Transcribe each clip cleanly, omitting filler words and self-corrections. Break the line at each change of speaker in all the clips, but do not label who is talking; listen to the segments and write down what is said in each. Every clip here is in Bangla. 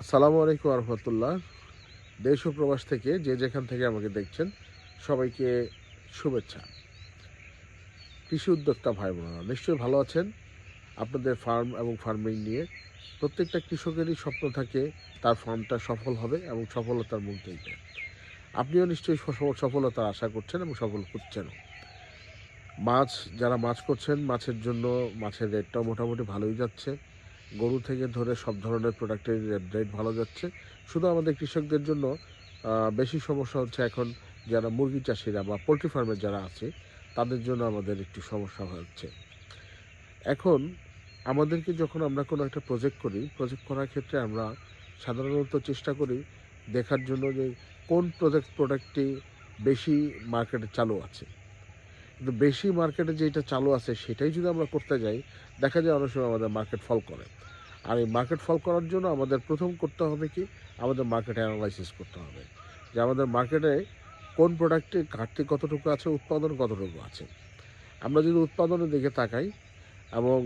আসসালামু আলাইকুম রহমতুল্লাহ। দেশ ও প্রবাস থেকে যে যেখান থেকে আমাকে দেখছেন সবাইকে শুভেচ্ছা। কৃষি উদ্যোক্তা ভাই বোনেরা নিশ্চয়ই ভালো আছেন। আপনাদের ফার্ম এবং ফার্মিং নিয়ে প্রত্যেকটা কৃষকেরই স্বপ্ন থাকে তার ফার্মটা সফল হবে এবং সফলতার মুখ দেখবে। আপনিও নিশ্চয়ই সফলতার আশা করছেন এবং সফল হচ্ছেনও। যারা মাছ করছেন মাছের জন্য মাছের রেটটাও মোটামুটি ভালোই যাচ্ছে। গরু থেকে ধরে সব ধরনের প্রোডাক্টের রেট ভালো যাচ্ছে। শুধু আমাদের কৃষকদের জন্য বেশি সমস্যা হচ্ছে এখন যারা মুরগি চাষিরা বা পোলট্রি ফার্মের যারা আছে তাদের জন্য আমাদের একটু সমস্যা হচ্ছে। এখন আমাদেরকে যখন আমরা কোনো একটা প্রজেক্ট করার ক্ষেত্রে আমরা সাধারণত চেষ্টা করি দেখার জন্য যে কোন প্রোডাক্টটি বেশি মার্কেটে চালু আছে। কিন্তু বেশি মার্কেটে যেটা চালু আছে সেটাই যদি আমরা করতে যাই দেখা যায় অনেক সময় আমাদের মার্কেট ফল করে। আর এই মার্কেট ফল করার জন্য আমাদের প্রথম করতে হবে কি, আমাদের মার্কেট অ্যানালাইসিস করতে হবে যে আমাদের মার্কেটে কোন প্রোডাক্টে ঘাটতি কতটুকু আছে, উৎপাদন কতটুকু আছে। আমরা যদি উৎপাদনের দিকে তাকাই এবং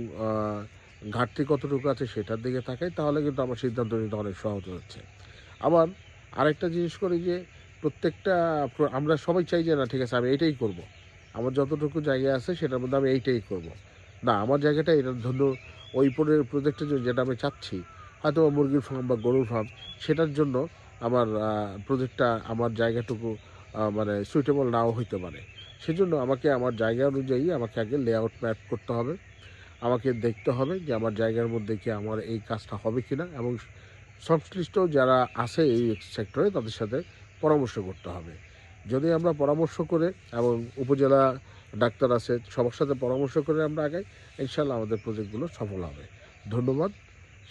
ঘাটতি কতটুকু আছে সেটার দিকে তাকাই তাহলে কিন্তু আমার সিদ্ধান্ত নিতে অনেক সহজ হচ্ছে। আবার আরেকটা জিনিস করি যে প্রত্যেকটা আমরা সবাই চাই যে না ঠিক আছে আমি এইটাই করব, আমার যতটুকু জায়গা আছে সেটার মধ্যে আমি এইটাই করব। না, আমার জায়গাটা এটা ধন্য ওই প্রজেক্টের জন্য যেটা আমি চাচ্ছি হয়তো মুরগির ফার্ম বা গরুর ফার্ম, সেটার জন্য আমার প্রজেক্টটা আমার জায়গাটুকু মানে সুইটেবল নাও হইতে পারে। সেজন্য আমাকে আমার জায়গা অনুযায়ী আমাকে আগে লেআউট ম্যাপ করতে হবে। আমাকে দেখতে হবে যে আমার জায়গার মধ্যে কি আমার এই কাজটা হবে কি না, এবং সংশ্লিষ্ট যারা আছে এই সেক্টরে তাদের সাথে পরামর্শ করতে হবে। যদি আমরা পরামর্শ করে এবং উপজেলা ডাক্তার আছে সবার সাথে পরামর্শ করে আমরা আগাই, ইনশাল্লাহ আমাদের প্রজেক্টগুলো সফল হবে। ধন্যবাদ।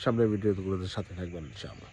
সামনের ভিডিওগুলোতে সাথে থাকবেন ইনশাআল্লাহ।